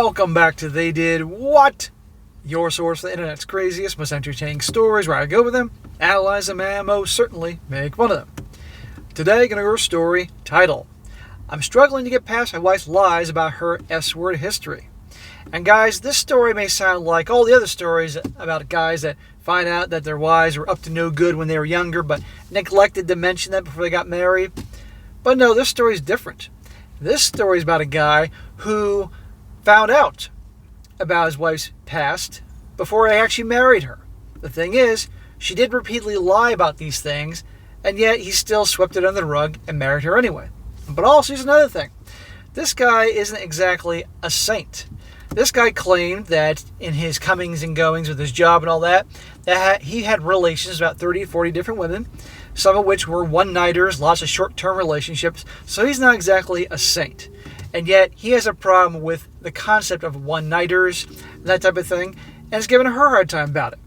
Welcome back to They Did What? Your source for the internet's craziest, most entertaining stories, where I go with them, analyze them, and most certainly make fun of them. Today, going to go a story titled, I'm struggling to get past my wife's lies about her S-word history. And guys, this story may sound like all the other stories about guys that find out that their wives were up to no good when they were younger, but neglected to mention that before they got married. But no, this story is different. This story is about a guy who found out about his wife's past before he actually married her. The thing is, she did repeatedly lie about these things, and yet he still swept it under the rug and married her anyway. But also, here's another thing. This guy isn't exactly a saint. This guy claimed that in his comings and goings with his job and all that he had relations with about 30, 40 different women, some of which were one-nighters, lots of short-term relationships, so he's not exactly a saint. And yet, he has a problem with the concept of one-nighters, that type of thing, and is giving her a hard time about it.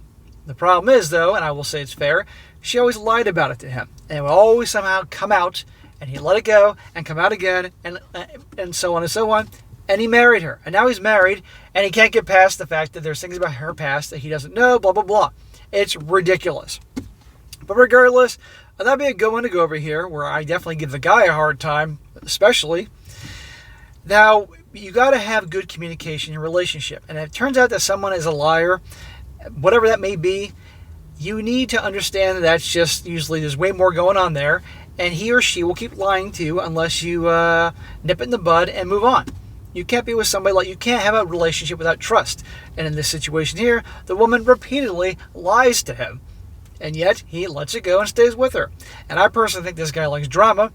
The problem is, though, and I will say it's fair, she always lied about it to him, and it would always somehow come out, and he let it go, and come out again, and so on and so on, and he married her. And now he's married, and he can't get past the fact that there's things about her past that he doesn't know, blah, blah, blah. It's ridiculous. But regardless, that'd be a good one to go over here, where I definitely give the guy a hard time, especially. Now, you got to have good communication in your relationship. And if it turns out that someone is a liar, whatever that may be, you need to understand that that's just usually there's way more going on there, and he or she will keep lying to you unless you nip it in the bud and move on. You can't be with somebody like you can't have a relationship without trust. And in this situation here, the woman repeatedly lies to him, and yet he lets it go and stays with her. And I personally think this guy likes drama,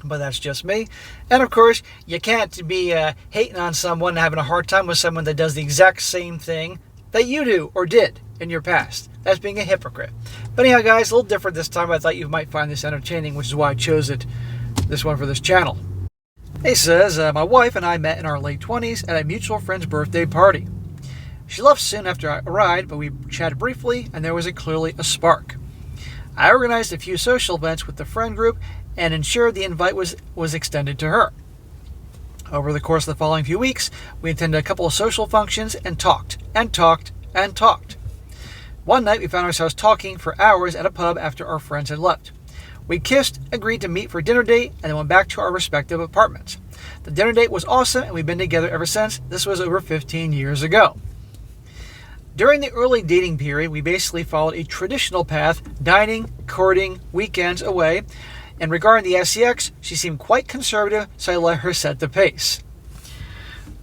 but that's just me. And of course, you can't be hating on someone and having a hard time with someone that does the exact same thing that you do or did in your past. That's being a hypocrite. But anyhow, guys, a little different this time. I thought you might find this entertaining, which is why I chose this one for this channel. He says, my wife and I met in our late 20s at a mutual friend's birthday party. She left soon after I arrived, but we chatted briefly, and there was clearly a spark. I organized a few social events with the friend group and ensured the invite was extended to her. Over the course of the following few weeks, we attended a couple of social functions and talked, and talked, and talked. One night, we found ourselves talking for hours at a pub after our friends had left. We kissed, agreed to meet for a dinner date, and then went back to our respective apartments. The dinner date was awesome, and we've been together ever since. This was over 15 years ago. During the early dating period, we basically followed a traditional path, dining, courting, weekends away, and regarding the SEX, she seemed quite conservative, so I let her set the pace.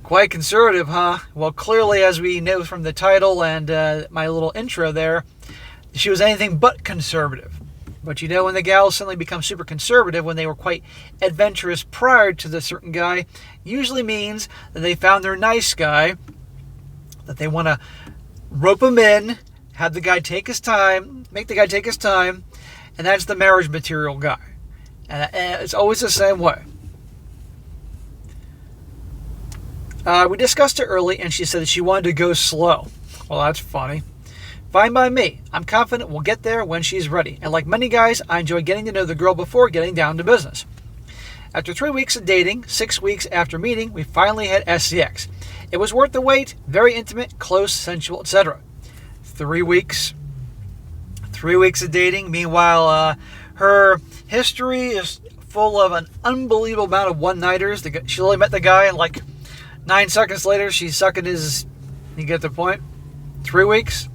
Quite conservative, huh? Well, clearly, as we know from the title and my little intro there, she was anything but conservative. But you know, when the gals suddenly become super conservative, when they were quite adventurous prior to the certain guy, usually means that they found their nice guy, that they want to rope him in, have the guy take his time, make the guy take his time, and that's the marriage material guy. And it's always the same way. We discussed it early, and she said that she wanted to go slow. Well, that's funny. Fine by me. I'm confident we'll get there when she's ready. And like many guys, I enjoy getting to know the girl before getting down to business. After 3 weeks of dating, 6 weeks after meeting, we finally had SCX. It was worth the wait, very intimate, close, sensual, etc. 3 weeks. 3 weeks of dating. Meanwhile, her history is full of an unbelievable amount of one-nighters. She only met the guy, and like 9 seconds later, she's sucking his... You get the point? 3 weeks.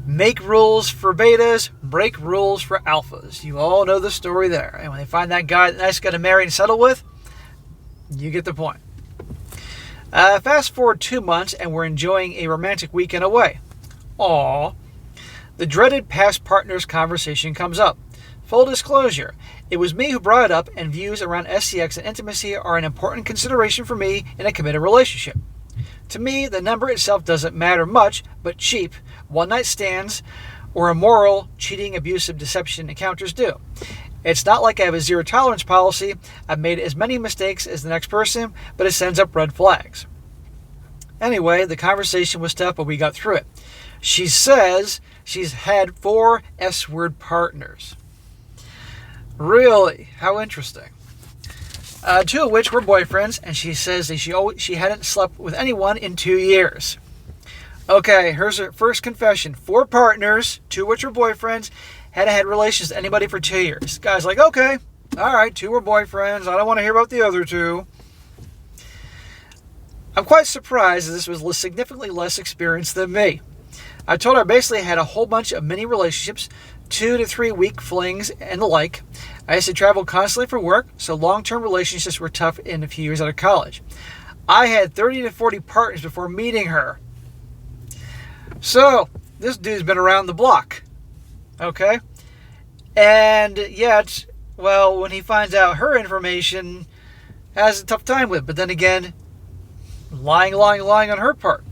Make rules for betas, break rules for alphas. You all know the story there. And when they find that guy, the nice guy to marry and settle with, you get the point. Fast forward 2 months, and we're enjoying a romantic weekend away. Aww. The dreaded past partners conversation comes up. Full disclosure, it was me who brought it up, and views around SCX and intimacy are an important consideration for me in a committed relationship. To me, the number itself doesn't matter much, but cheap, one-night stands, or immoral, cheating, abusive, deception encounters do. It's not like I have a zero-tolerance policy. I've made as many mistakes as the next person, but it sends up red flags. Anyway, the conversation was tough, but we got through it. She says she's had 4 S-word partners. Really? How interesting. two of which were boyfriends, and she says that she hadn't slept with anyone in 2 years. Okay, here's her first confession. 4 partners, 2 of which were boyfriends, hadn't had relations with anybody for 2 years. Guy's like, okay, all right, 2 were boyfriends. I don't want to hear about the other 2. I'm quite surprised that this was significantly less experienced than me. I told her I basically had a whole bunch of mini relationships, 2 to 3 week flings and the like. I used to travel constantly for work, so long-term relationships were tough in a few years out of college. I had 30 to 40 partners before meeting her. So, this dude's been around the block. Okay? And yet, well, when he finds out her information, has a tough time with it. But then again, lying on her part.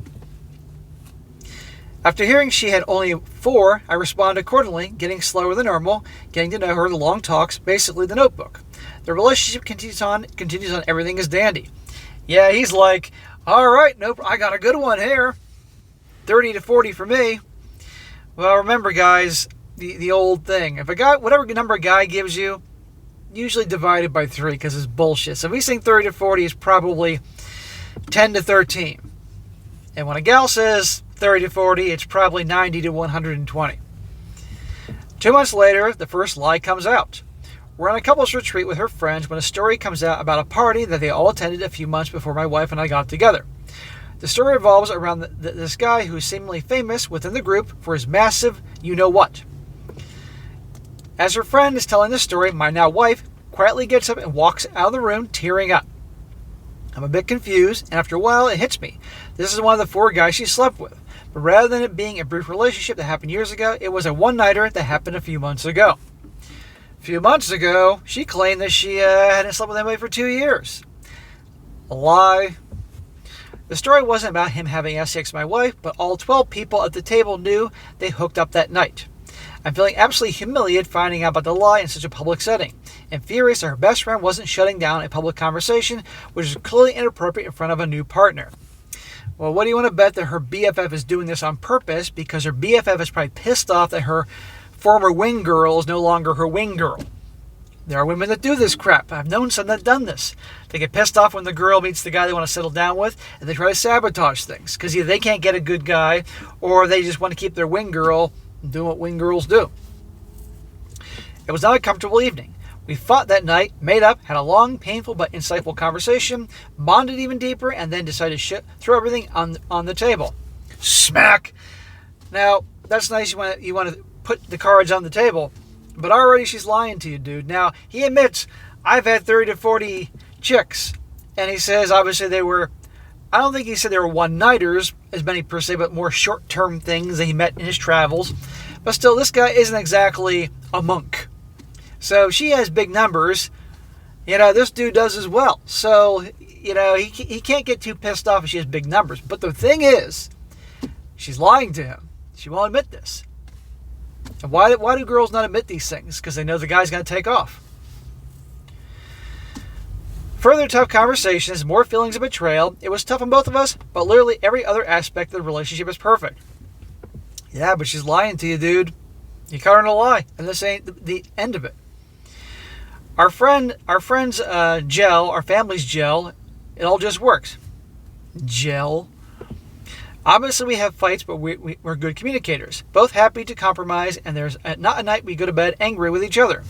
After hearing she had only 4, I responded accordingly, getting slower than normal, getting to know her, the long talks, basically the Notebook. The relationship continues on, everything is dandy. Yeah, he's like, all right, nope, I got a good one here. 30 to 40 for me. Well, remember, guys, the old thing. If a guy, whatever number a guy gives you, usually divided by 3 because it's bullshit. So if he's saying 30 to 40, it's probably 10 to 13. And when a gal says 30 to 40, it's probably 90 to 120. 2 months later, the first lie comes out. We're on a couples retreat with her friends when a story comes out about a party that they all attended a few months before my wife and I got together. The story revolves around this guy who is seemingly famous within the group for his massive you-know-what. As her friend is telling the story, my now wife quietly gets up and walks out of the room, tearing up. I'm a bit confused, and after a while it hits me. This is one of the 4 guys she slept with. But rather than it being a brief relationship that happened years ago, it was a one-nighter that happened a few months ago. A few months ago, she claimed that she hadn't slept with anybody for 2 years. A lie. The story wasn't about him having sex with my wife, but all 12 people at the table knew they hooked up that night. I'm feeling absolutely humiliated finding out about the lie in such a public setting, and furious that her best friend wasn't shutting down a public conversation, which is clearly inappropriate in front of a new partner. Well, what do you want to bet that her BFF is doing this on purpose because her BFF is probably pissed off that her former wing girl is no longer her wing girl. There are women that do this crap. I've known some that have done this. They get pissed off when the girl meets the guy they want to settle down with, and they try to sabotage things because either they can't get a good guy or they just want to keep their wing girl doing what wing girls do. It was not a comfortable evening. We fought that night, made up, had a long, painful but insightful conversation, bonded even deeper, and then decided to throw everything on the table. Smack! Now, that's nice. You want to put the cards on the table, but already she's lying to you, dude. Now, he admits, I've had 30 to 40 chicks, and he says, obviously they were, I don't think he said they were one-nighters, as many per se, but more short-term things that he met in his travels. But still, this guy isn't exactly a monk. So she has big numbers. This dude does as well. So, he can't get too pissed off if she has big numbers. But the thing is, she's lying to him. She won't admit this. And why do girls not admit these things? Because they know the guy's going to take off. Further tough conversations, more feelings of betrayal. It was tough on both of us, but literally every other aspect of the relationship is perfect. Yeah, but she's lying to you, dude. You caught her in a lie, and this ain't the end of it. Our friend's gel, our family's gel, it all just works. Gel. Obviously, we have fights, but we're good communicators. Both happy to compromise, and there's not a night we go to bed angry with each other.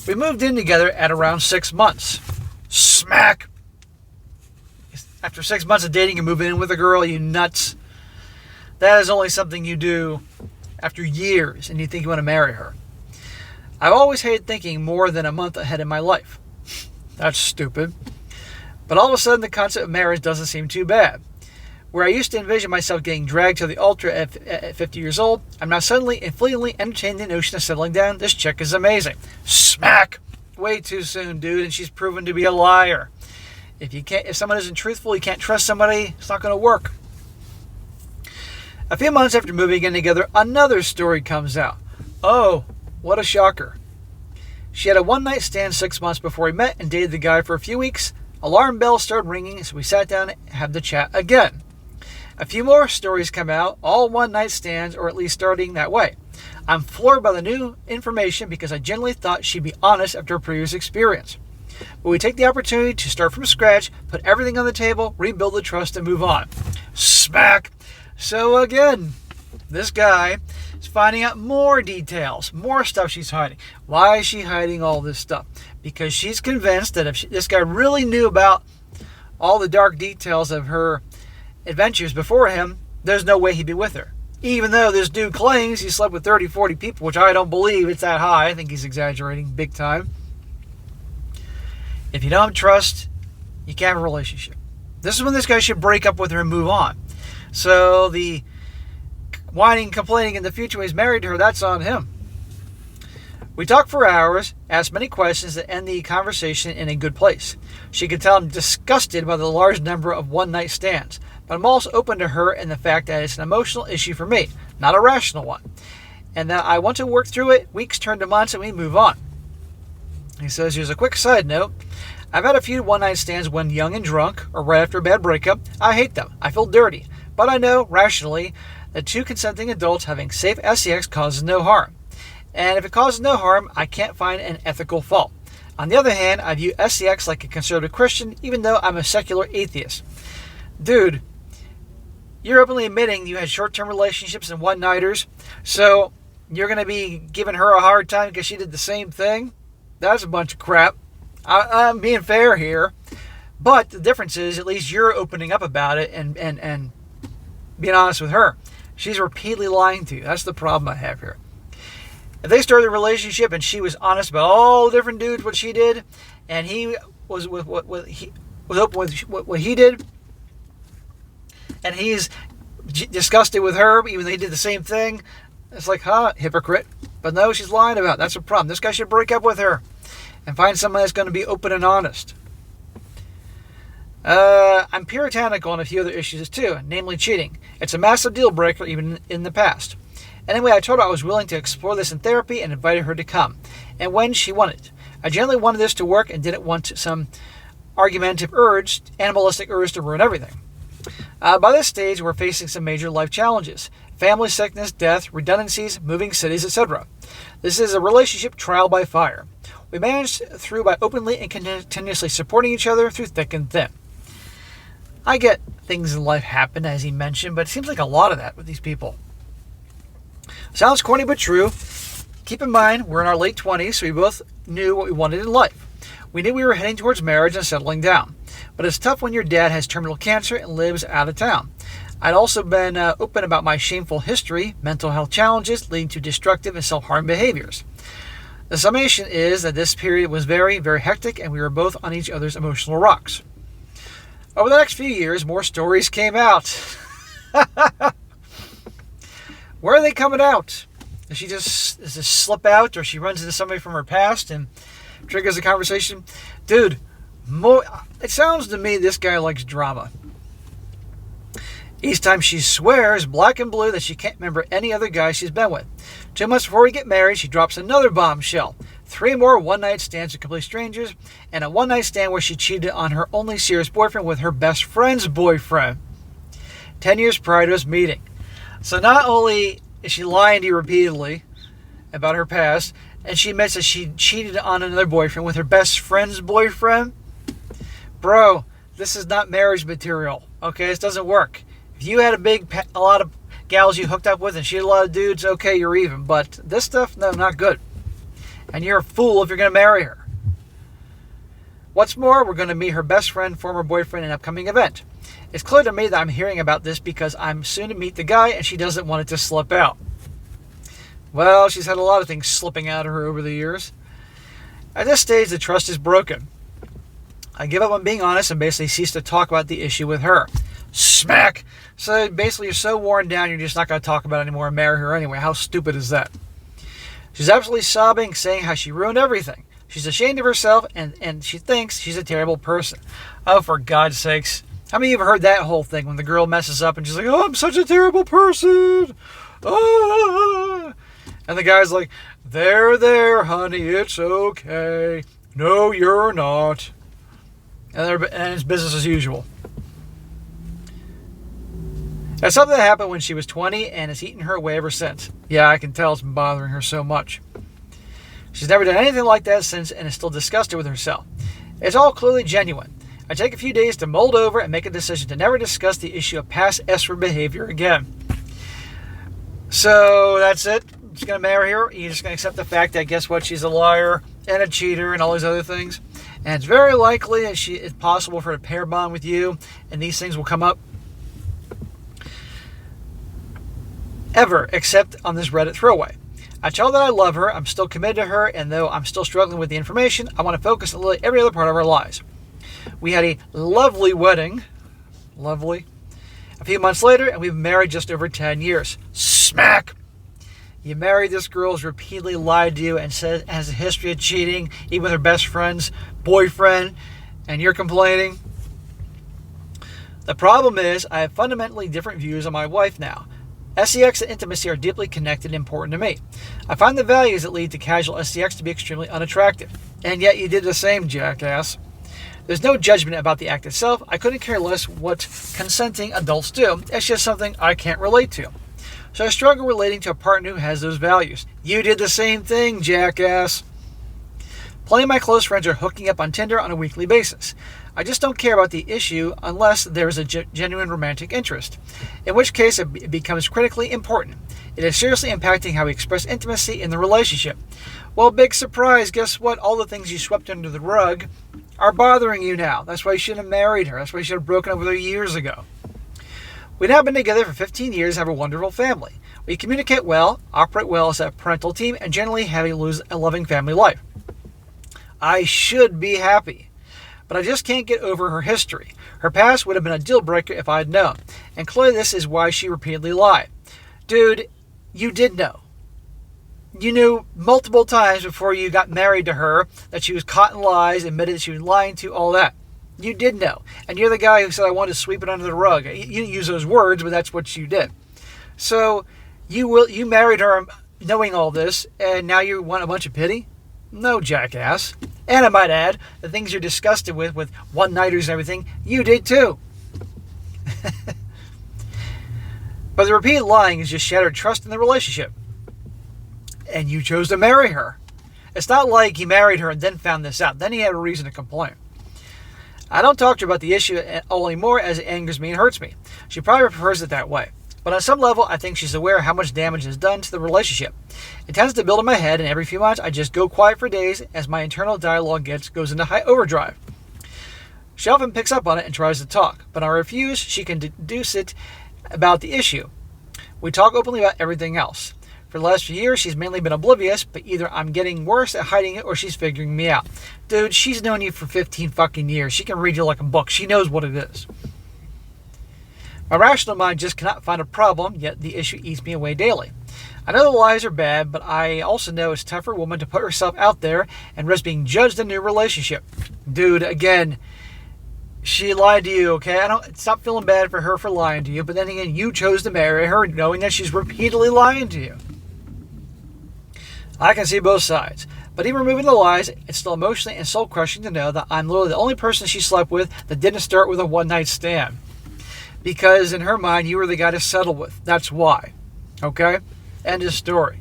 We moved in together at around 6 months. Smack! After 6 months of dating and moving in with a girl, you nuts. That is only something you do after years, and you think you want to marry her. I've always hated thinking more than a month ahead in my life. That's stupid. But all of a sudden, the concept of marriage doesn't seem too bad. Where I used to envision myself getting dragged to the altar at 50 years old, I'm now suddenly and fleetingly entertaining the notion of settling down. This chick is amazing. Smack! Way too soon, dude, and she's proven to be a liar. If someone isn't truthful, you can't trust somebody, it's not going to work. A few months after moving in together, another story comes out. Oh, what a shocker. She had a one-night stand 6 months before we met and dated the guy for a few weeks. Alarm bells started ringing, so we sat down and had the chat again. A few more stories come out, all one-night stands, or at least starting that way. I'm floored by the new information because I genuinely thought she'd be honest after her previous experience. But we take the opportunity to start from scratch, put everything on the table, rebuild the trust, and move on. Smack! So again, this guy is finding out more details, more stuff she's hiding. Why is she hiding all this stuff? Because she's convinced that if this guy really knew about all the dark details of her adventures before him, there's no way he'd be with her. Even though this dude claims he slept with 30, 40 people, which I don't believe it's that high. I think he's exaggerating big time. If you don't trust, you can't have a relationship. This is when this guy should break up with her and move on. So the whining, complaining in the future when he's married to her, that's on him. We talked for hours, asked many questions that end the conversation in a good place. She could tell I'm disgusted by the large number of one-night stands, but I'm also open to her in the fact that it's an emotional issue for me, not a rational one, and that I want to work through it. Weeks turn to months and we move on. He says, here's a quick side note. I've had a few one-night stands when young and drunk, or right after a bad breakup. I hate them. I feel dirty. But I know, rationally, that two consenting adults having safe sex causes no harm. And if it causes no harm, I can't find an ethical fault. On the other hand, I view sex like a conservative Christian, even though I'm a secular atheist. Dude, you're openly admitting you had short-term relationships and one-nighters, so you're going to be giving her a hard time because she did the same thing? That's a bunch of crap. I'm being fair here. But the difference is, at least you're opening up about it and being honest with her. She's repeatedly lying to you. That's the problem I have here. If they started a relationship and she was honest about all the different dudes, what she did, and he was with what he was open with what he did, and he's disgusted with her, even though he did the same thing, it's like, hypocrite. But no, she's lying about it. That's a problem. This guy should break up with her and find someone that's going to be open and honest. I'm puritanical on a few other issues too, namely cheating. It's a massive deal breaker even in the past. Anyway, I told her I was willing to explore this in therapy and invited her to come. And when she wanted. I generally wanted this to work and didn't want some argumentative urge, animalistic urge to ruin everything. By this stage, we're facing some major life challenges. Family sickness, death, redundancies, moving cities, etc. This is a relationship trial by fire. We managed through by openly and continuously supporting each other through thick and thin. I get things in life happen, as he mentioned, but it seems like a lot of that with these people. Sounds corny but true. Keep in mind, we're in our late 20s, so we both knew what we wanted in life. We knew we were heading towards marriage and settling down. But it's tough when your dad has terminal cancer and lives out of town. I'd also been open about my shameful history, mental health challenges leading to destructive and self-harm behaviors. The summation is that this period was very, very hectic and we were both on each other's emotional rocks. Over the next few years, more stories came out. Where are they coming out? Does this slip out, or she runs into somebody from her past and triggers a conversation? Dude, it sounds to me this guy likes drama. Each time she swears, black and blue, that she can't remember any other guy she's been with. 2 months before we get married, she drops another bombshell. 3 more one-night stands with complete strangers, and a one-night stand where she cheated on her only serious boyfriend with her best friend's boyfriend 10 years prior to us meeting. So not only is she lying to you repeatedly about her past, and she admits that she cheated on another boyfriend with her best friend's boyfriend. Bro, this is not marriage material, okay? This doesn't work. If you had a lot of gals you hooked up with and she had a lot of dudes, okay, you're even. But this stuff, no, not good. And you're a fool if you're going to marry her. What's more, we're going to meet her best friend, former boyfriend, in an upcoming event. It's clear to me that I'm hearing about this because I'm soon to meet the guy and she doesn't want it to slip out. Well, she's had a lot of things slipping out of her over the years. At this stage, the trust is broken. I give up on being honest and basically cease to talk about the issue with her. Smack! So basically you're so worn down you're just not going to talk about it anymore and marry her anyway. How stupid is that? She's absolutely sobbing, saying how she ruined everything. She's ashamed of herself and she thinks she's a terrible person. Oh, for God's sakes. How many of you have heard that whole thing when the girl messes up and she's like, oh, I'm such a terrible person. Ah. And the guy's like, there, honey, it's okay. No, you're not. And it's business as usual. That's something that happened when she was 20 and it's eaten her away ever since. Yeah, I can tell it's been bothering her so much. She's never done anything like that since and is still disgusted with herself. It's all clearly genuine. I take a few days to mull over and make a decision to never discuss the issue of past S-word behavior again. So that's it. I'm just going to marry her. You're just going to accept the fact that, guess what, she's a liar and a cheater and all these other things. And it's very likely that it's possible for her to pair bond with you, and these things will come up. Ever, except on this Reddit throwaway. I tell her that I love her, I'm still committed to her, and though I'm still struggling with the information, I want to focus on every other part of our lives. We had a lovely wedding. Lovely. A few months later, and we've been married just over 10 years. Smack! You married this girl who's repeatedly lied to you and says has a history of cheating, even with her best friend's boyfriend, and you're complaining? The problem is, I have fundamentally different views on my wife now. SEX and intimacy are deeply connected and important to me. I find the values that lead to casual SEX to be extremely unattractive. And yet you did the same, jackass. There's no judgment about the act itself. I couldn't care less what consenting adults do. It's just something I can't relate to. So I struggle relating to a partner who has those values. You did the same thing, jackass. Plenty of my close friends are hooking up on Tinder on a weekly basis. I just don't care about the issue unless there is a genuine romantic interest, in which case it becomes critically important. It is seriously impacting how we express intimacy in the relationship. Well, big surprise, guess what? All the things you swept under the rug are bothering you now. That's why you shouldn't have married her. That's why you should have broken up with her years ago. We've now been together for 15 years and have a wonderful family. We communicate well, operate well as a parental team, and generally have a loving family life. I should be happy. But I just can't get over her history. Her past would have been a deal breaker if I had known. And clearly this is why she repeatedly lied. Dude, you did know. You knew multiple times before you got married to her that she was caught in lies, admitted that she was lying to, all that. You did know. And you're the guy who said, I wanted to sweep it under the rug. You didn't use those words, but that's what you did. So you married her knowing all this, and now you want a bunch of pity? No, jackass. And I might add, the things you're disgusted with one-nighters and everything, you did too. But the repeated lying has just shattered trust in the relationship. And you chose to marry her. It's not like he married her and then found this out. Then he had a reason to complain. I don't talk to her about the issue anymore as it angers me and hurts me. She probably prefers it that way. But on some level, I think she's aware of how much damage is done to the relationship. It tends to build in my head, and every few months I just go quiet for days as my internal dialogue goes into high overdrive. She often picks up on it and tries to talk, but I refuse. She can deduce it about the issue. We talk openly about everything else. For the last few years, she's mainly been oblivious, but either I'm getting worse at hiding it or she's figuring me out. Dude, she's known you for 15 fucking years. She can read you like a book. She knows what it is. My rational mind just cannot find a problem, yet the issue eats me away daily. I know the lies are bad, but I also know it's tough for a woman to put herself out there and risk being judged in a new relationship. Dude, again, she lied to you, okay? I don't stop feeling bad for her for lying to you, but then again, you chose to marry her knowing that she's repeatedly lying to you. I can see both sides. But even removing the lies, it's still emotionally and soul-crushing to know that I'm literally the only person she slept with that didn't start with a one-night stand. Because in her mind, you were the guy to settle with. That's why. Okay? End of story.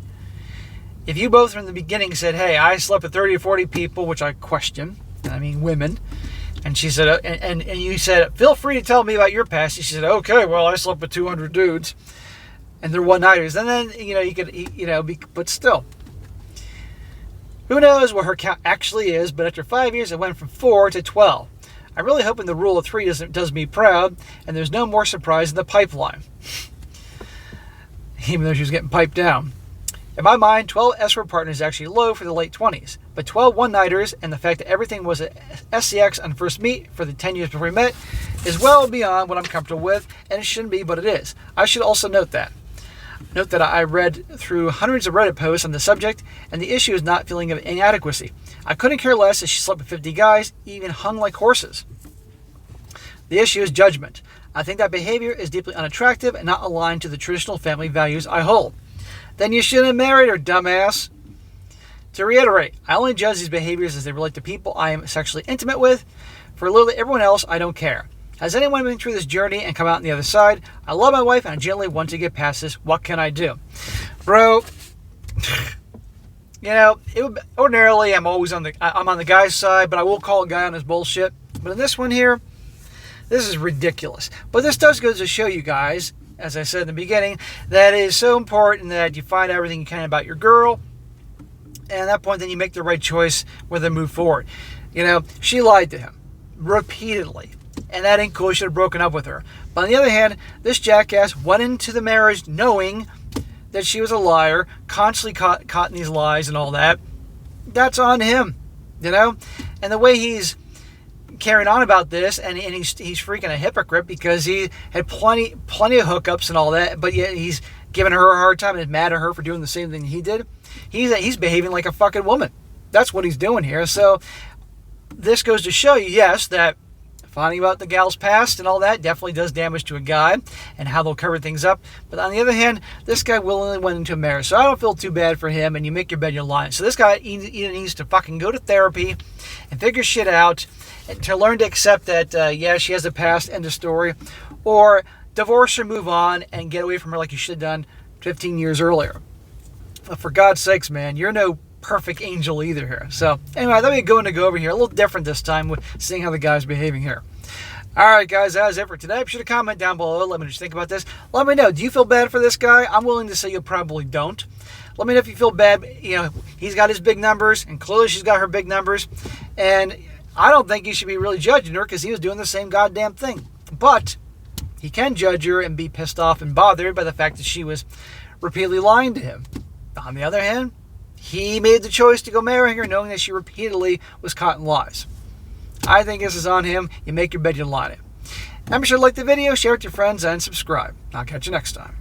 If you both from the beginning said, hey, I slept with 30 or 40 people, which I question, I mean women, and she said, and you said, feel free to tell me about your past. She said, okay, well, I slept with 200 dudes, and they're one-nighters. And then, you could, but still. Who knows what her count actually is, but after 5 years, it went from 4 to 12. I'm really hoping the rule of 3 does me proud, and there's no more surprise in the pipeline. Even though she was getting piped down. In my mind, 12 S-word partners is actually low for the late 20s, but 12 one-nighters and the fact that everything was a SEX on first meet for the 10 years before we met is well beyond what I'm comfortable with, and it shouldn't be, but it is. I should also note that. Note that I read through hundreds of Reddit posts on the subject, and the issue is not feeling of inadequacy. I couldn't care less if she slept with 50 guys, even hung like horses. The issue is judgment. I think that behavior is deeply unattractive and not aligned to the traditional family values I hold. Then you shouldn't have married her, dumbass. To reiterate, I only judge these behaviors as they relate to people I am sexually intimate with. For literally everyone else, I don't care. Has anyone been through this journey and come out on the other side? I love my wife and I genuinely want to get past this. What can I do? Bro, You know, ordinarily I'm on the guy's side, but I will call a guy on his bullshit. But in this one here, this is ridiculous. But this does go to show you guys, as I said in the beginning, that it is so important that you find everything you can about your girl. And at that point, then you make the right choice whether to move forward. You know, she lied to him repeatedly. And that ain't cool. He should have broken up with her. But on the other hand, this jackass went into the marriage knowing that she was a liar, constantly caught in these lies and all that. That's on him, you know? And the way he's carrying on about this, and he's freaking a hypocrite because he had plenty of hookups and all that, but yet he's giving her a hard time and is mad at her for doing the same thing he did. He's behaving like a fucking woman. That's what he's doing here. So this goes to show you, yes, that finding about the gal's past and all that definitely does damage to a guy and how they'll cover things up. But on the other hand, this guy willingly went into a marriage. So I don't feel too bad for him, and you make your bed, you're lying. So this guy either needs to fucking go to therapy and figure shit out and to learn to accept that, yeah, she has a past, end of story, or divorce her, move on, and get away from her like you should have done 15 years earlier. But for God's sakes, man, you're no perfect angel either here. So anyway, let me go over here a little different this time with seeing how the guy's behaving here. Alright guys, that is it for today. Be sure to comment down below. Let me know what you think about this. Let me know, do you feel bad for this guy? I'm willing to say you probably don't. Let me know if you feel bad. You know, he's got his big numbers, and clearly she's got her big numbers, and I don't think you should be really judging her because he was doing the same goddamn thing. But he can judge her and be pissed off and bothered by the fact that she was repeatedly lying to him. On the other hand, he made the choice to go marry her knowing that she repeatedly was caught in lies. I think this is on him. You make your bed, you lie to him. And be sure to like the video, share it with your friends, and subscribe. I'll catch you next time.